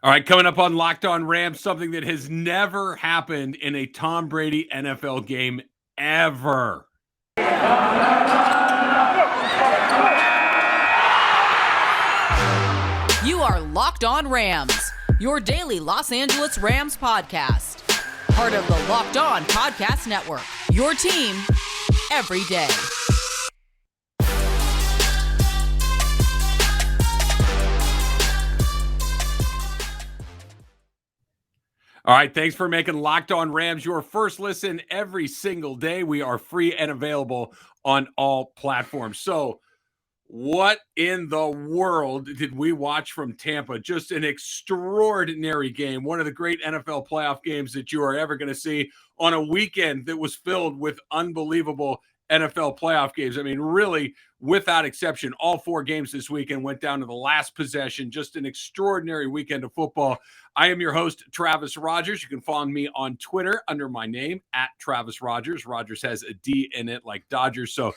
All right, coming up on Locked On Rams, something that has never happened in a Tom Brady NFL game ever. You are Locked On Rams, your daily Los Angeles Rams podcast. Part of the Locked On Podcast Network, your team every day. All right, thanks for making Locked On Rams your first listen every single day. We are free and available on all platforms. So, what in the world did we watch from Tampa? Just an extraordinary game. One of the great NFL playoff games that you are ever going to see on a weekend that was filled with unbelievable NFL playoff games. I mean, really, without exception, all four games this weekend went down to the last possession. Just an extraordinary weekend of football. I am your host, Travis Rogers. You can follow me on Twitter under my name, @Travis Rogers. Rogers has a D in it like Dodgers. So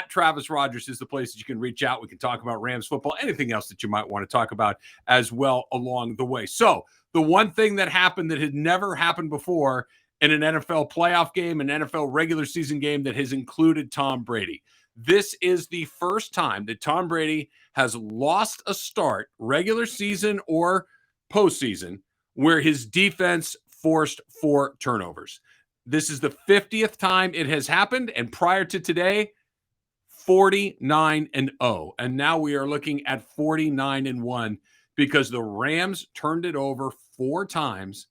@Travis Rogers is the place that you can reach out. We can talk about Rams football, anything else that you might want to talk about as well along the way. So the one thing that happened that had never happened before in an NFL playoff game, an NFL regular season game that has included Tom Brady. This is the first time that Tom Brady has lost a start, regular season or postseason, where his defense forced 4 turnovers. This is the 50th time it has happened, and prior to today, 49-0. And now we are looking at 49-1 because the Rams turned it over 4 times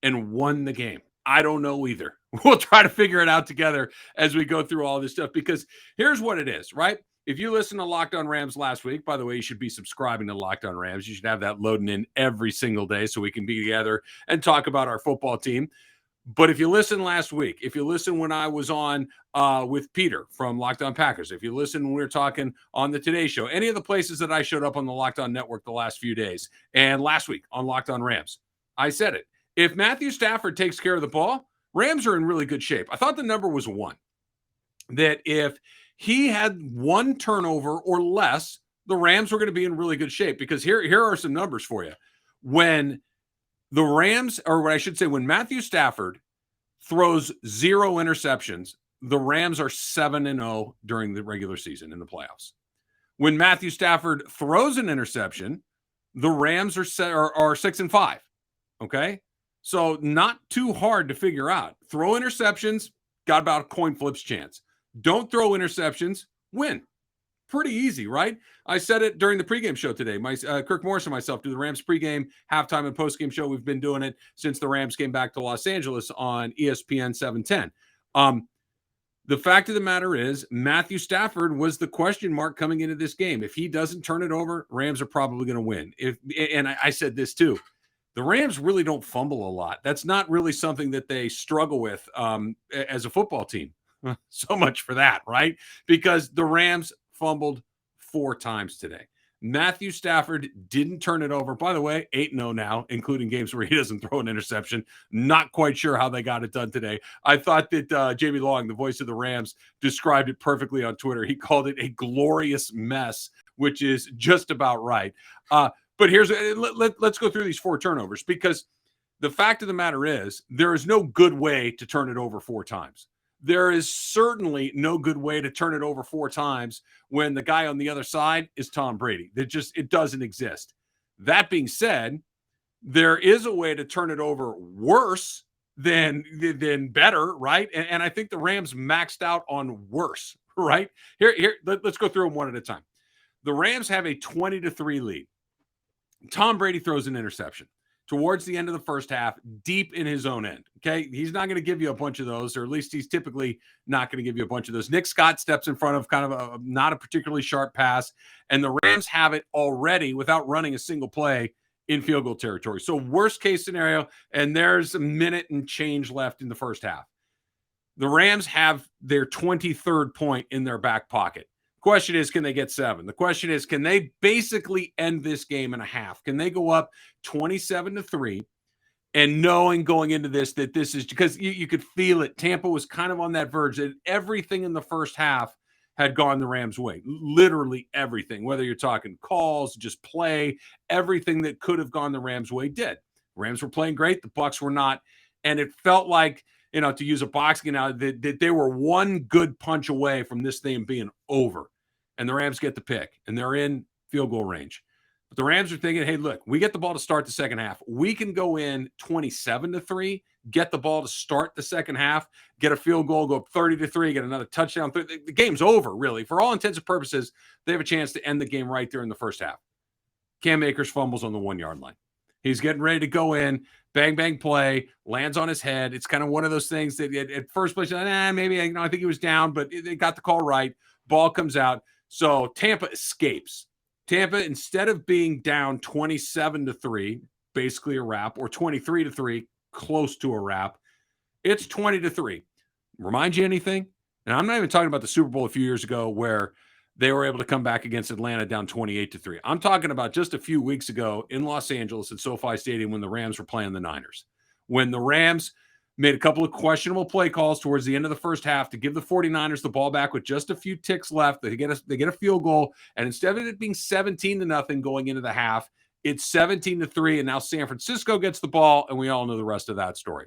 and won the game. I don't know either. We'll try to figure it out together as we go through all this stuff, because here's what it is, right? If you listen to Locked On Rams last week, by the way, you should be subscribing to Locked On Rams. You should have that loading in every single day so we can be together and talk about our football team. But if you listen last week, if you listen when I was on with Peter from Locked On Packers, if you listen when we were talking on the Today Show, any of the places that I showed up on the Locked On Network the last few days, and last week on Locked On Rams, I said it. If Matthew Stafford takes care of the ball, Rams are in really good shape. I thought the number was 1. That if he had 1 turnover or less, the Rams were going to be in really good shape, because here are some numbers for you. When the Rams, or what I should say, when Matthew Stafford throws 0 interceptions, the Rams are 7-0 during the regular season in the playoffs. When Matthew Stafford throws an interception, the Rams are 6-5. Okay? So not too hard to figure out. Throw interceptions, got about a coin flips chance. Don't throw interceptions, win. Pretty easy, right? I said it during the pregame show today. Kirk Morris and myself do the Rams pregame, halftime, and postgame show. We've been doing it since the Rams came back to Los Angeles on ESPN 710. The fact of the matter is, Matthew Stafford was the question mark coming into this game. If he doesn't turn it over, Rams are probably going to win. And I said this too. The Rams really don't fumble a lot. That's not really something that they struggle with as a football team. So much for that, right? Because the Rams fumbled 4 times today. Matthew Stafford didn't turn it over. By the way, 8-0 now, including games where he doesn't throw an interception. Not quite sure how they got it done today. I thought that Jamie Long, the voice of the Rams, described it perfectly on Twitter. He called it a glorious mess, which is just about right. But let's go through these 4 turnovers, because the fact of the matter is, there is no good way to turn it over 4 times. There is certainly no good way to turn it over 4 times when the guy on the other side is Tom Brady. It doesn't exist. That being said, there is a way to turn it over worse than better, right? And I think the Rams maxed out on worse, right? Let's go through them one at a time. The Rams have a 20-3 lead. Tom Brady throws an interception towards the end of the first half, deep in his own end. Okay. He's not going to give you a bunch of those, or at least he's typically not going to give you a bunch of those. Nick Scott steps in front of kind of not a particularly sharp pass, and the Rams have it already without running a single play in field goal territory. So worst case scenario, and there's a minute and change left in the first half. The Rams have their 23rd point in their back pocket. Question is, can they get 7? The question is, can they basically end this game in a half? Can they go up 27-3 and knowing going into this that this is, because you could feel it. Tampa was kind of on that verge that everything in the first half had gone the Rams' way. Literally everything, whether you're talking calls, just play, everything that could have gone the Rams' way did. Rams were playing great. The Bucs were not. And it felt like, to use a boxing analogy, that they were one good punch away from this thing being over. And the Rams get the pick, and they're in field goal range. But the Rams are thinking, hey, look, we get the ball to start the second half. We can go in 27-3, get the ball to start the second half, get a field goal, go up 30-3, get another touchdown. The game's over, really. For all intents and purposes, they have a chance to end the game right there in the first half. Cam Akers fumbles on the 1-yard line. He's getting ready to go in, bang, bang play, lands on his head. It's kind of one of those things that at first place, maybe, I think he was down, but they got the call right. Ball comes out. So Tampa escapes. Tampa, instead of being down 27-3, basically a wrap, or 23-3, close to a wrap, it's 20-3. Remind you anything? And I'm not even talking about the Super Bowl a few years ago where they were able to come back against Atlanta down 28-3. I'm talking about just a few weeks ago in Los Angeles at SoFi Stadium when the Rams were playing the Niners. When the Rams made a couple of questionable play calls towards the end of the first half to give the 49ers the ball back with just a few ticks left. They get a field goal, and instead of it being 17-0 going into the half, it's 17-3, and now San Francisco gets the ball, and we all know the rest of that story.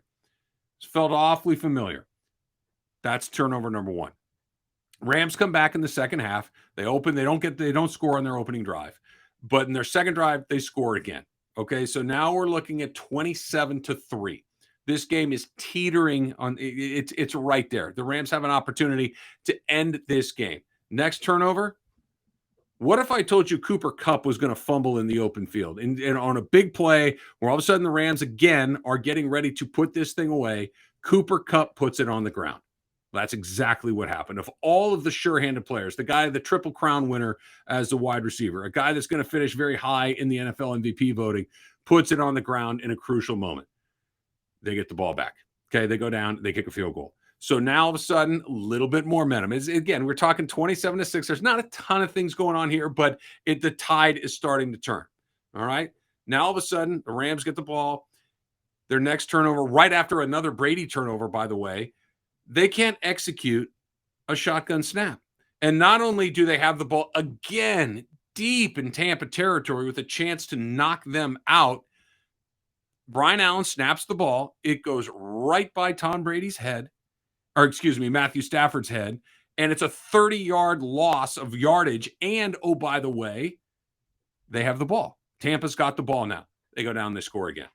It felt awfully familiar. That's turnover number one. Rams come back in the second half. They don't score on their opening drive, but in their second drive, they score again. Okay, so now we're looking at 27-3. This game is teetering on. It's right there. The Rams have an opportunity to end this game. Next turnover. What if I told you Cooper Kupp was going to fumble in the open field and on a big play where all of a sudden the Rams again are getting ready to put this thing away? Cooper Kupp puts it on the ground. That's exactly what happened. Of all of the sure-handed players, the Triple Crown winner as the wide receiver, a guy that's going to finish very high in the NFL MVP voting, puts it on the ground in a crucial moment. They get the ball back. Okay, they go down, they kick a field goal. So now all of a sudden, a little bit more momentum. Again, we're talking 27-6. There's not a ton of things going on here, but the tide is starting to turn. All right. Now all of a sudden, the Rams get the ball. Their next turnover, right after another Brady turnover, by the way, they can't execute a shotgun snap. And not only do they have the ball again deep in Tampa territory with a chance to knock them out, Brian Allen snaps the ball. It goes right by Tom Brady's head, Matthew Stafford's head, and it's a 30-yard loss of yardage. And, oh, by the way, they have the ball. Tampa's got the ball now. They go down, they score again.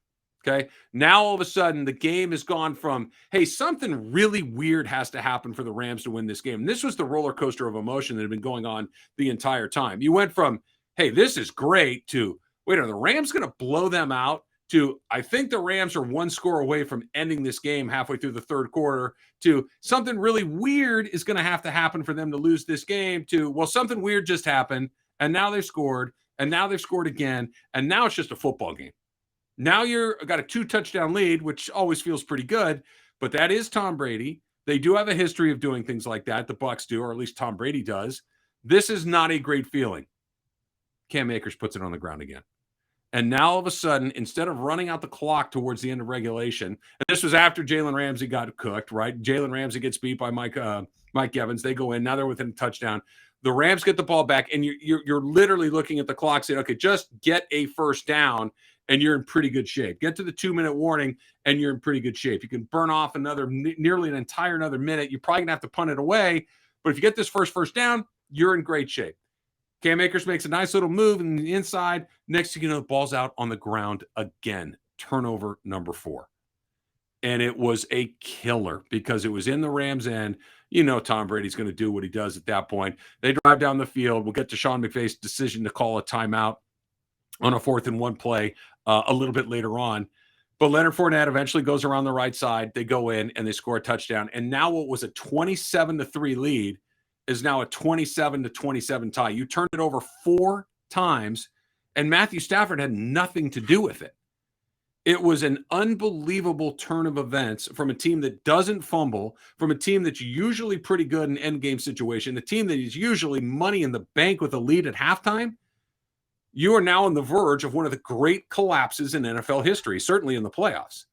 Okay, now all of a sudden the game has gone from, hey, something really weird has to happen for the Rams to win this game. And this was the roller coaster of emotion that had been going on the entire time. You went from, hey, this is great, to, wait, are the Rams going to blow them out? To, I think the Rams are one score away from ending this game halfway through the third quarter, to something really weird is going to have to happen for them to lose this game, to, well, something weird just happened, and now they've scored, and now they've scored again, and now it's just a football game. Now you've got a 2-touchdown lead, which always feels pretty good, but that is Tom Brady. They do have a history of doing things like that. The Bucs do, or at least Tom Brady does. This is not a great feeling. Cam Akers puts it on the ground again. And now all of a sudden, instead of running out the clock towards the end of regulation, and this was after Jalen Ramsey got cooked, right? Jalen Ramsey gets beat by Mike Evans. They go in. Now they're within a touchdown. The Rams get the ball back, and you're literally looking at the clock saying, okay, just get a first down, and you're in pretty good shape. Get to the 2-minute warning, and you're in pretty good shape. You can burn off nearly an entire another minute. You're probably going to have to punt it away. But if you get this first down, you're in great shape. Cam Akers makes a nice little move in the inside. Next thing you know, the ball's out on the ground again. Turnover number 4. And it was a killer because it was in the Rams' end. You know Tom Brady's going to do what he does at that point. They drive down the field. We'll get to Sean McVay's decision to call a timeout on a 4th-and-1 play a little bit later on. But Leonard Fournette eventually goes around the right side. They go in, and they score a touchdown. And now what was a 27-3 lead is now a 27-27 tie. You turned it over 4 times, and Matthew Stafford had nothing to do with it. It was an unbelievable turn of events from a team that doesn't fumble, from a team that's usually pretty good in endgame situation, a team that is usually money in the bank with a lead at halftime. You are now on the verge of one of the great collapses in NFL history, certainly in the playoffs.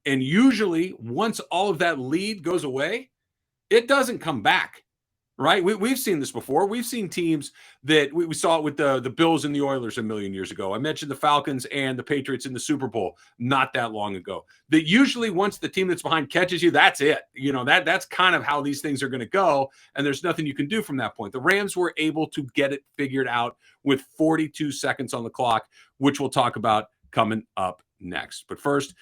And usually, once all of that lead goes away, it doesn't come back. right? We've seen this before. We've seen teams that we saw it with the Bills and the Oilers a million years ago. I mentioned the Falcons and the Patriots in the Super Bowl not that long ago. That usually once the team that's behind catches you, that's it. That's kind of how these things are going to go, and there's nothing you can do from that point. The Rams were able to get it figured out with 42 seconds on the clock, which we'll talk about coming up next. But first,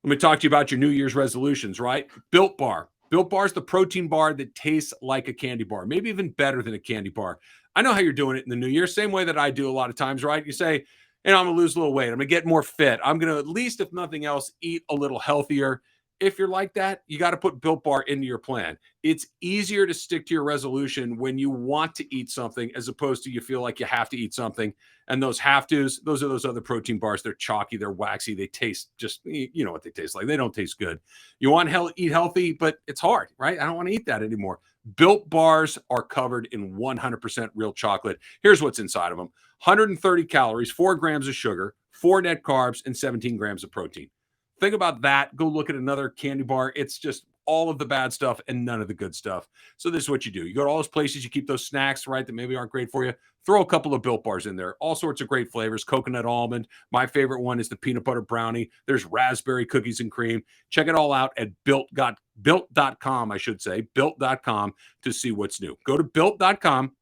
let me talk to you about your New Year's resolutions, right? Built Bar. Built Bar is the protein bar that tastes like a candy bar, maybe even better than a candy bar. I know how you're doing it in the new year, same way that I do a lot of times, right? You say, I'm going to lose a little weight. I'm going to get more fit. I'm going to, at least if nothing else, eat a little healthier. If you're like that, you got to put Built Bar into your plan. It's easier to stick to your resolution when you want to eat something as opposed to you feel like you have to eat something. And those have tos, those are those other protein bars. They're chalky, they're waxy, they taste just, you know what they taste like. They don't taste good. You want to eat healthy, but it's hard, right? I don't want to eat that anymore. Built Bars are covered in 100% real chocolate. Here's what's inside of them. 130 calories, 4 grams of sugar, 4 net carbs, and 17 grams of protein. Think about that. Go look at another candy bar. It's just all of the bad stuff and none of the good stuff. So this is what you do. You go to all those places, you keep those snacks, right, that maybe aren't great for you. Throw a couple of Built Bars in there. All sorts of great flavors. Coconut almond. My favorite one is the peanut butter brownie. There's raspberry cookies and cream. Check it all out at built.com, I should say, built.com to see what's new. Go to built.com.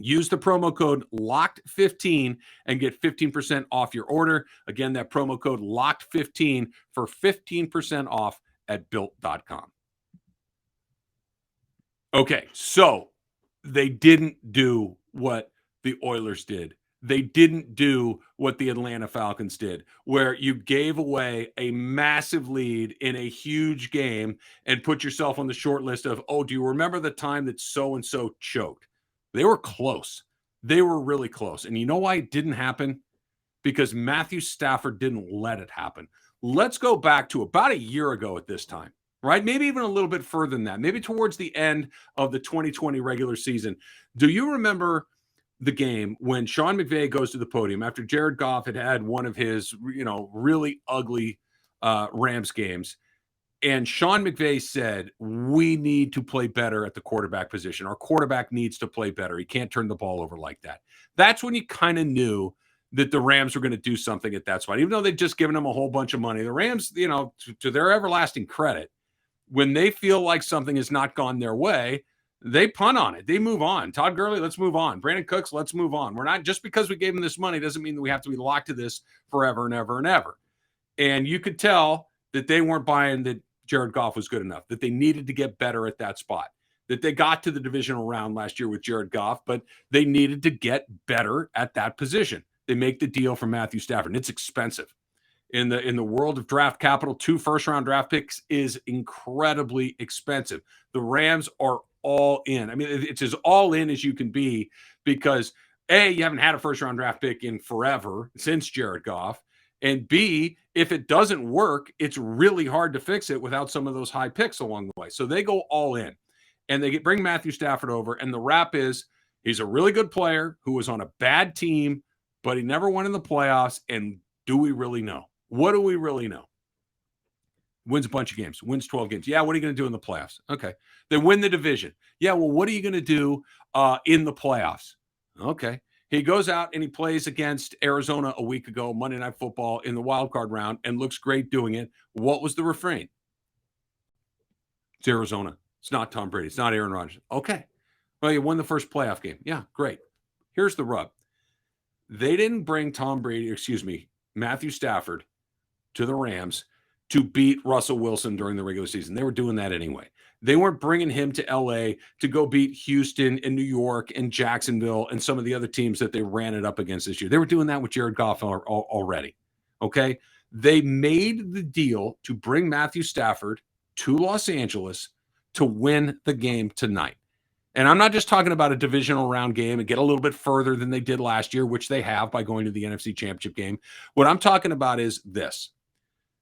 Use the promo code LOCKED15 and get 15% off your order. Again, that promo code LOCKED15 for 15% off at built.com. Okay, so they didn't do what the Oilers did. They didn't do what the Atlanta Falcons did, where you gave away a massive lead in a huge game and put yourself on the short list of, do you remember the time that so-and-so choked? They were close. They were really close. And you know why it didn't happen? Because Matthew Stafford didn't let it happen. Let's go back to about a year ago at this time, right? Maybe even a little bit further than that. Maybe towards the end of the 2020 regular season. Do you remember the game when Sean McVay goes to the podium after Jared Goff had one of his, really ugly Rams games? And Sean McVay said, we need to play better at the quarterback position. Our quarterback needs to play better. He can't turn the ball over like that. That's when you kind of knew that the Rams were going to do something at that spot. Even though they'd just given him a whole bunch of money, the Rams, to their everlasting credit, when they feel like something has not gone their way, they punt on it. They move on. Todd Gurley, let's move on. Brandon Cooks, let's move on. We're not, just because we gave him this money doesn't mean that we have to be locked to this forever and ever and ever. And you could tell that they weren't buying that Jared Goff was good enough, that they needed to get better at that spot, that they got to the divisional round last year with Jared Goff, but they needed to get better at that position. They make the deal for Matthew Stafford, and it's expensive. In the world of draft capital, 2 first-round draft picks is incredibly expensive. The Rams are all in. I mean, it's as all in as you can be because, A, you haven't had a first-round draft pick in forever since Jared Goff, and B, if it doesn't work, it's really hard to fix it without some of those high picks along the way. So they go all in, and they bring Matthew Stafford over, and the rap is he's a really good player who was on a bad team, but he never won in the playoffs, and do we really know? What do we really know? Wins a bunch of games, wins 12 games. Yeah, what are you going to do in the playoffs? Okay. They win the division. Yeah, well, what are you going to do in the playoffs? Okay. He goes out and he plays against Arizona a week ago, Monday Night Football in the wild card round, and looks great doing it. What was the refrain? It's Arizona. It's not Tom Brady. It's not Aaron Rodgers. Okay. Well, you won the first playoff game. Yeah, great. Here's the rub. They didn't bring Matthew Stafford to the Rams to beat Russell Wilson during the regular season. They were doing that anyway. They weren't bringing him to LA to go beat Houston and New York and Jacksonville and some of the other teams that they ran it up against this year. They were doing that with Jared Goff already. Okay. They made the deal to bring Matthew Stafford to Los Angeles to win the game tonight. And I'm not just talking about a divisional round game and get a little bit further than they did last year, which they have by going to the NFC Championship game. What I'm talking about is this.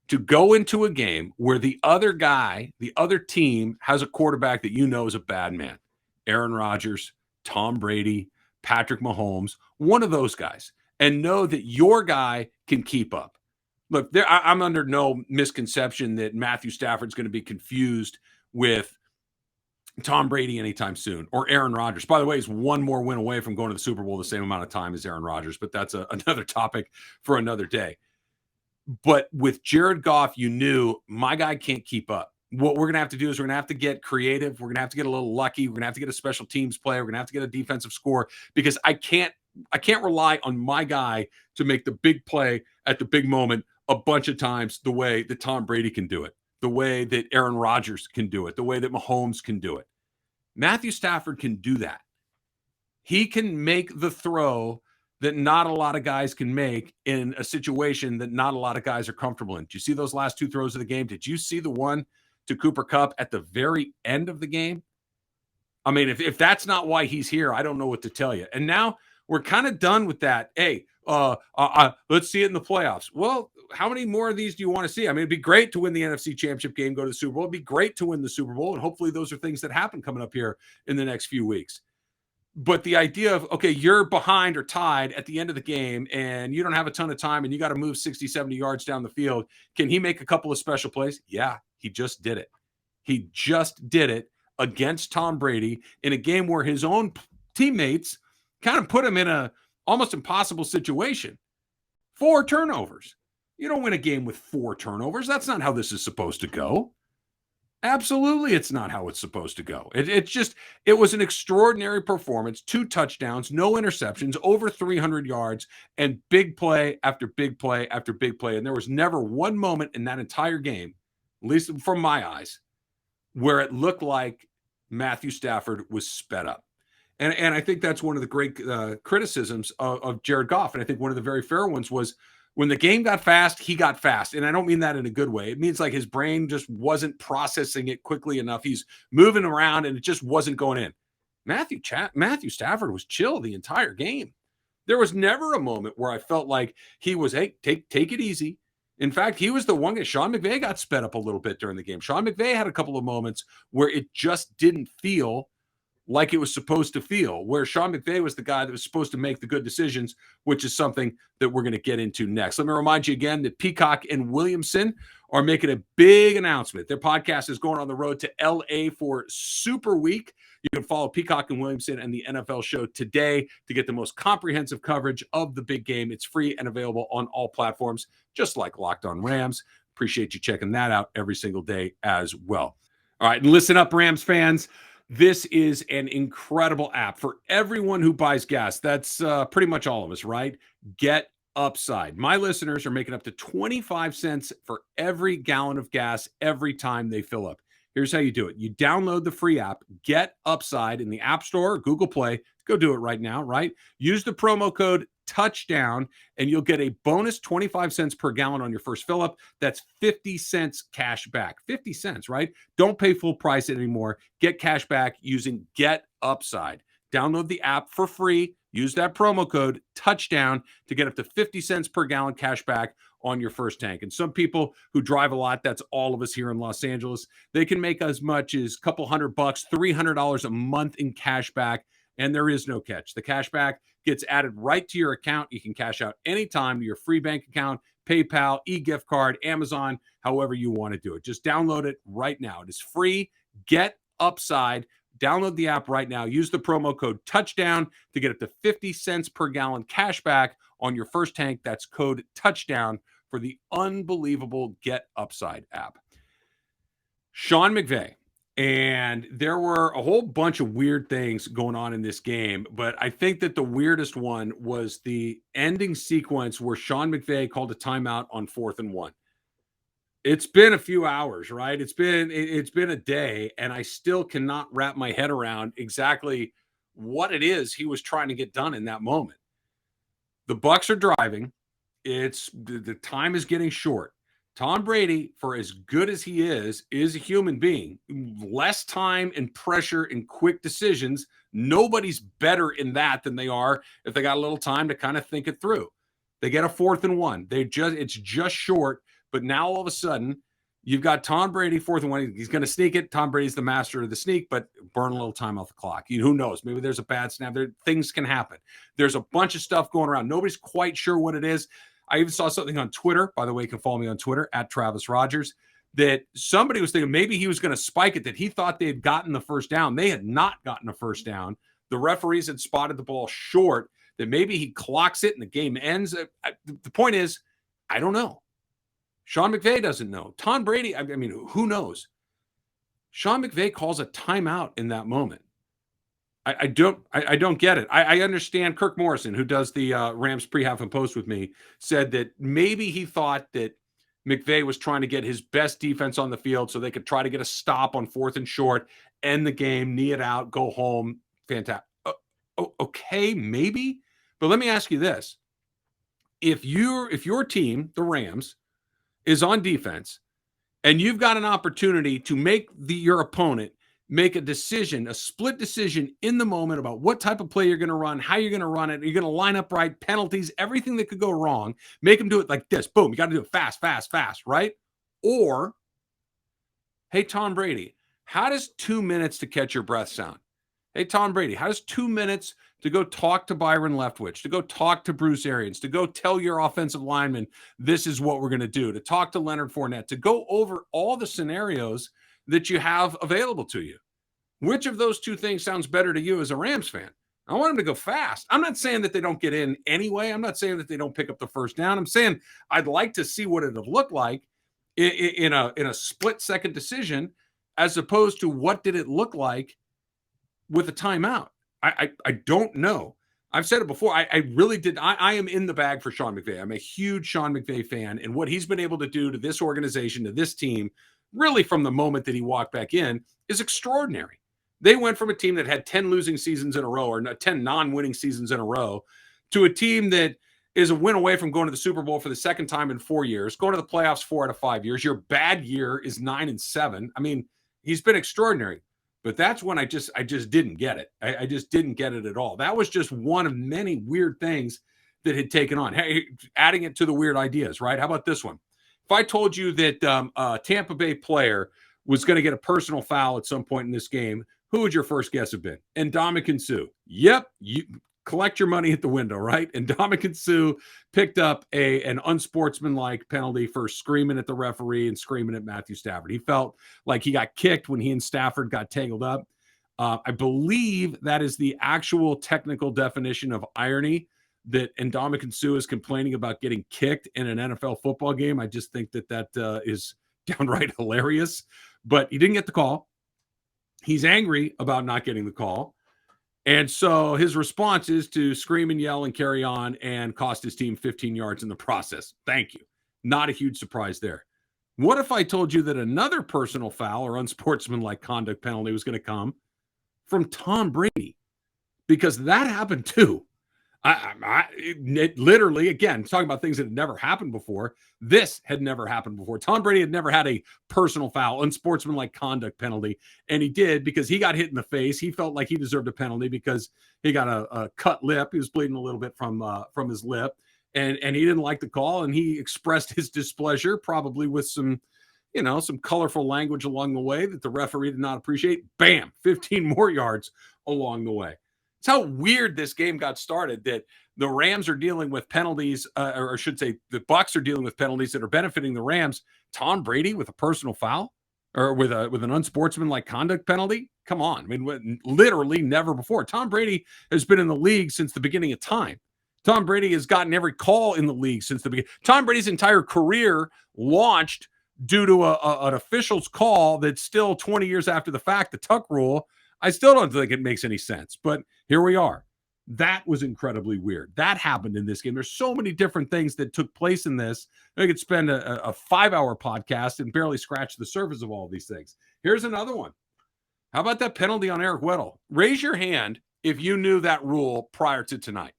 To go into a game where the other guy, the other team has a quarterback that you know is a bad man. Aaron Rodgers, Tom Brady, Patrick Mahomes, one of those guys, and know that your guy can keep up. Look, I'm under no misconception that Matthew Stafford's going to be confused with Tom Brady anytime soon, or Aaron Rodgers. By the way, he's one more win away from going to the Super Bowl the same amount of time as Aaron Rodgers, but that's another topic for another day. But with Jared Goff, you knew my guy can't keep up. What we're going to have to do is we're going to have to get creative. We're going to have to get a little lucky. We're going to have to get a special teams player. We're going to have to get a defensive score, because I can't rely on my guy to make the big play at the big moment a bunch of times the way that Tom Brady can do it, the way that Aaron Rodgers can do it, the way that Mahomes can do it. Matthew Stafford can do that. He can make the throw that not a lot of guys can make in a situation that not a lot of guys are comfortable in. Did you see those last two throws of the game? Did you see the one to Cooper Kupp at the very end of the game? I mean, if that's not why he's here, I don't know what to tell you. And now we're kind of done with that. Hey, let's see it in the playoffs. Well, how many more of these do you want to see? I mean, it'd be great to win the NFC Championship game, go to the Super Bowl. It'd be great to win the Super Bowl, and hopefully those are things that happen coming up here in the next few weeks. But the idea of, okay, you're behind or tied at the end of the game and you don't have a ton of time and you got to move 60, 70 yards down the field. Can he make a couple of special plays? Yeah, he just did it. He just did it against Tom Brady in a game where his own teammates kind of put him in a almost impossible situation. 4 turnovers. You don't win a game with 4 turnovers. That's not how this is supposed to go. Absolutely, it's not how it's supposed to go. It was an extraordinary performance. 2 touchdowns, no interceptions, over 300 yards, and big play after big play after big play. And there was never one moment in that entire game, at least from my eyes, where it looked like Matthew Stafford was sped up. And I think that's one of the great criticisms of Jared Goff. And I think one of the very fair ones was, when the game got fast, he got fast. And I don't mean that in a good way. It means like his brain just wasn't processing it quickly enough. He's moving around and it just wasn't going in. Matthew Stafford was chill the entire game. There was never a moment where I felt like he was, hey, take it easy. In fact, he was the one guy. Sean McVay got sped up a little bit during the game. Sean McVay had a couple of moments where it just didn't feel like it was supposed to feel, where Sean McVay was the guy that was supposed to make the good decisions, which is something that we're going to get into next. Let me remind you again that Peacock and Williamson are making a big announcement. Their podcast is going on the road to LA for Super Week. You can follow Peacock and Williamson and the NFL show today to get the most comprehensive coverage of the big game. It's free and available on all platforms, just like Locked On Rams. Appreciate you checking that out every single day as well. All right, and listen up, Rams fans. This is an incredible app for everyone who buys gas. That's pretty much all of us, right? GetUpside. My listeners are making up to 25 cents for every gallon of gas every time they fill up. Here's how you do it. You download the free app, GetUpside, in the App Store or Google Play. Go do it right now, right? Use the promo code TOUCHDOWN, and you'll get a bonus 25 cents per gallon on your first fill up. That's 50 cents cash back. 50 cents, right? Don't pay full price anymore. Get cash back using GetUpside. Download the app for free. Use that promo code TOUCHDOWN to get up to 50 cents per gallon cash back on your first tank. And some people who drive a lot, that's all of us here in Los Angeles, they can make as much as a couple $100, $300 a month in cash back. And there is no catch. The cash back gets added right to your account. You can cash out anytime to your free bank account, PayPal, e-gift card, Amazon, however you want to do it. Just download it right now. It is free. GetUpside. Download the app right now. Use the promo code TOUCHDOWN to get up to 50 cents per gallon cash back on your first tank. That's code TOUCHDOWN for the unbelievable GetUpside app. Sean McVay. And there were a whole bunch of weird things going on in this game, but I think that the weirdest one was the ending sequence where Sean McVay called a timeout on 4th and 1. It's been a few hours, right? It's been a day, and I still cannot wrap my head around exactly what it is he was trying to get done in that moment. The Bucs are driving. The time is getting short. Tom Brady, for as good as he is a human being. Less time and pressure and quick decisions. Nobody's better in that than they are if they got a little time to kind of think it through. They get a 4th and 1. It's just short, but now all of a sudden you've got Tom Brady 4th and 1. He's going to sneak it. Tom Brady's the master of the sneak, but burn a little time off the clock. Who knows? Maybe there's a bad snap. Things can happen. There's a bunch of stuff going around. Nobody's quite sure what it is. I even saw something on Twitter. By the way, you can follow me on Twitter at Travis Rogers. that somebody was thinking maybe he was going to spike it, that he thought they had gotten the first down. They had not gotten a first down. The referees had spotted the ball short, that maybe he clocks it and the game ends. The point is, I don't know. Sean McVay doesn't know. Tom Brady, I mean, who knows? Sean McVay calls a timeout in that moment. I don't get it. I understand Kirk Morrison, who does the Rams pre-half and post with me, said that maybe he thought that McVay was trying to get his best defense on the field so they could try to get a stop on 4th and short, end the game, knee it out, go home. Fantastic. Okay, maybe. But let me ask you this. If your team, the Rams, is on defense and you've got an opportunity to make your opponent make a decision, a split decision in the moment about what type of play you're going to run, how you're going to run it, you're going to line up right, penalties, everything that could go wrong, make them do it like this. Boom, you got to do it fast, right? Or, hey, Tom Brady, how does 2 minutes to catch your breath sound? Hey, Tom Brady, how does 2 minutes to go talk to Byron Leftwich, to go talk to Bruce Arians, to go tell your offensive lineman, this is what we're going to do, to talk to Leonard Fournette, to go over all the scenarios that you have available to you? Which of those two things sounds better to you as a Rams fan? I want them to go fast. I'm not saying that they don't get in anyway. I'm not saying that they don't pick up the first down. I'm saying I'd like to see what it would look like in a split-second decision, as opposed to what did it look like with a timeout. I don't know. I've said it before. I really did. I am in the bag for Sean McVay. I'm a huge Sean McVay fan, and what he's been able to do to this organization, to this team, really from the moment that he walked back in, is extraordinary. They went from a team that had 10 losing seasons in a row, or 10 non-winning seasons in a row, to a team that is a win away from going to the Super Bowl for the second time in 4 years, going to the playoffs 4 out of 5 years. Your bad year is 9-7. I mean, he's been extraordinary. But that's when I just didn't get it. I just didn't get it at all. That was just one of many weird things that had taken on. Hey, adding it to the weird ideas, right? How about this one? If I told you that a Tampa Bay player was going to get a personal foul at some point in this game, who would your first guess have been? Ndamukong Suh. Yep, you collect your money at the window, right? Ndamukong Suh picked up an unsportsmanlike penalty for screaming at the referee and screaming at Matthew Stafford. He felt like he got kicked when he and Stafford got tangled up. I believe that is the actual technical definition of irony, that Ndamukong Suh is complaining about getting kicked in an NFL football game. I just think that is downright hilarious. But he didn't get the call. He's angry about not getting the call. And so his response is to scream and yell and carry on and cost his team 15 yards in the process. Thank you. Not a huge surprise there. What if I told you that another personal foul or unsportsmanlike conduct penalty was going to come from Tom Brady? Because that happened too. Literally, again, talking about things that had never happened before. This had never happened before. Tom Brady had never had a personal foul, unsportsmanlike conduct penalty, and he did because he got hit in the face. He felt like he deserved a penalty because he got a cut lip. He was bleeding a little bit from his lip, and he didn't like the call, and he expressed his displeasure, probably with some colorful language along the way that the referee did not appreciate. Bam, 15 more yards along the way. It's how weird this game got started, that the Rams are dealing with penalties, or I should say the Bucs are dealing with penalties that are benefiting the Rams. Tom Brady with a personal foul or with an unsportsmanlike conduct penalty? Come on. I mean, literally never before. Tom Brady has been in the league since the beginning of time. Tom Brady has gotten every call in the league since the beginning. Tom Brady's entire career launched due to an official's call that's still 20 years after the fact, the Tuck rule. I still don't think it makes any sense, but here we are. That was incredibly weird. That happened in this game. There's so many different things that took place in this. I could spend a 5-hour podcast and barely scratch the surface of all of these things. Here's another one. How about that penalty on Eric Weddle? Raise your hand if you knew that rule prior to tonight.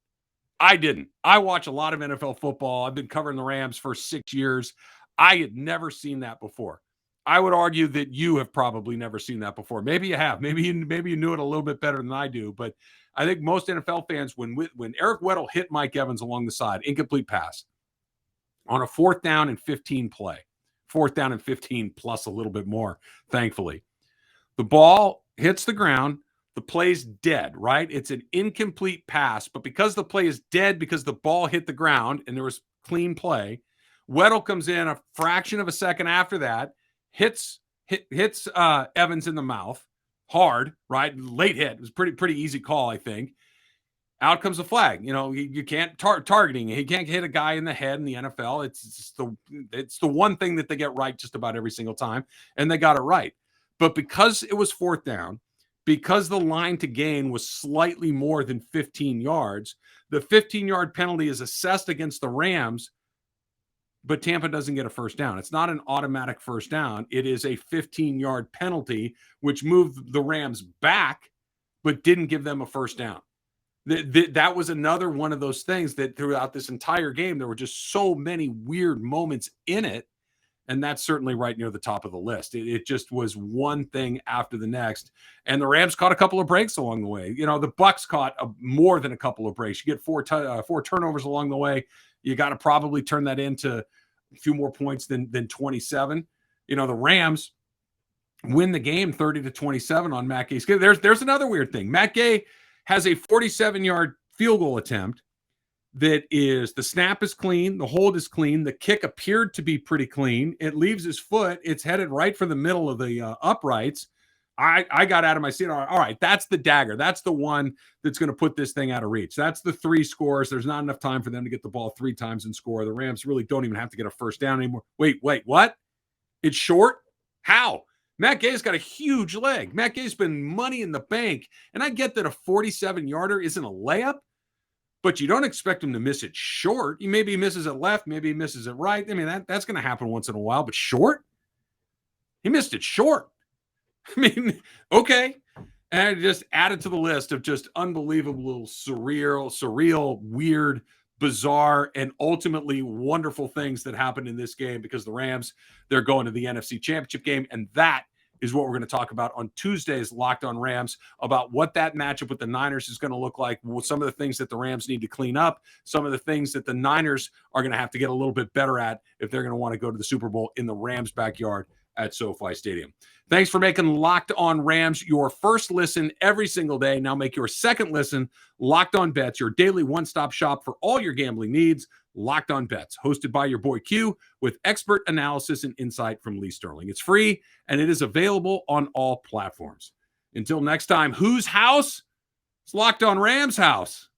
I didn't. I watch a lot of NFL football. I've been covering the Rams for 6 years. I had never seen that before. I would argue that you have probably never seen that before. Maybe you have. Maybe you knew it a little bit better than I do. But I think most NFL fans, when Eric Weddle hit Mike Evans along the side, incomplete pass, on a 4th down and 15 play, 4th down and 15 plus a little bit more, thankfully. The ball hits the ground. The play's dead, right? It's an incomplete pass. But because the play is dead, because the ball hit the ground and there was clean play, Weddle comes in a fraction of a second after that, hits Evans in the mouth hard, right? Late hit. It was pretty easy call, I think. Out comes a flag. You can't targeting. He can't hit a guy in the head in the NFL. It's the one thing that they get right just about every single time, and they got it right. But because it was fourth down, because the line to gain was slightly more than 15 yards, the 15-yard penalty is assessed against the Rams, but Tampa doesn't get a first down. It's not an automatic first down. It is a 15-yard penalty, which moved the Rams back, but didn't give them a first down. That was another one of those things that throughout this entire game, there were just so many weird moments in it. And that's certainly right near the top of the list. It just was one thing after the next. And the Rams caught a couple of breaks along the way. The Bucs caught more than a couple of breaks. You get four turnovers along the way. You got to probably turn that into a few more points than 27. The Rams win the game 30-27 on Matt Gay's. There's another weird thing. Matt Gay has a 47-yard field goal attempt that is, the snap is clean, the hold is clean, the kick appeared to be pretty clean. It leaves his foot. It's headed right for the middle of the uprights. I got out of my seat. All right, that's the dagger. That's the one that's going to put this thing out of reach. That's the 3 scores. There's not enough time for them to get the ball 3 times and score. The Rams really don't even have to get a first down anymore. Wait, what? It's short? How? Matt Gay's got a huge leg. Matt Gay's been money in the bank. And I get that a 47-yarder isn't a layup, but you don't expect him to miss it short. Maybe he misses it left. Maybe he misses it right. I mean, that's going to happen once in a while, but short? He missed it short. I mean, okay. And it just added to the list of just unbelievable, surreal, weird, bizarre, and ultimately wonderful things that happened in this game, because the Rams, they're going to the NFC Championship game. And that is what we're going to talk about on Tuesday's Locked On Rams, about what that matchup with the Niners is going to look like, some of the things that the Rams need to clean up, some of the things that the Niners are going to have to get a little bit better at if they're going to want to go to the Super Bowl in the Rams' backyard at SoFi Stadium. Thanks for making Locked On Rams your first listen every single day. Now make your second listen Locked On Bets, your daily one-stop shop for all your gambling needs. Locked On Bets, hosted by your boy Q, with expert analysis and insight from Lee Sterling. It's free, and it is available on all platforms. Until next time, whose house? It's Locked On Rams' house.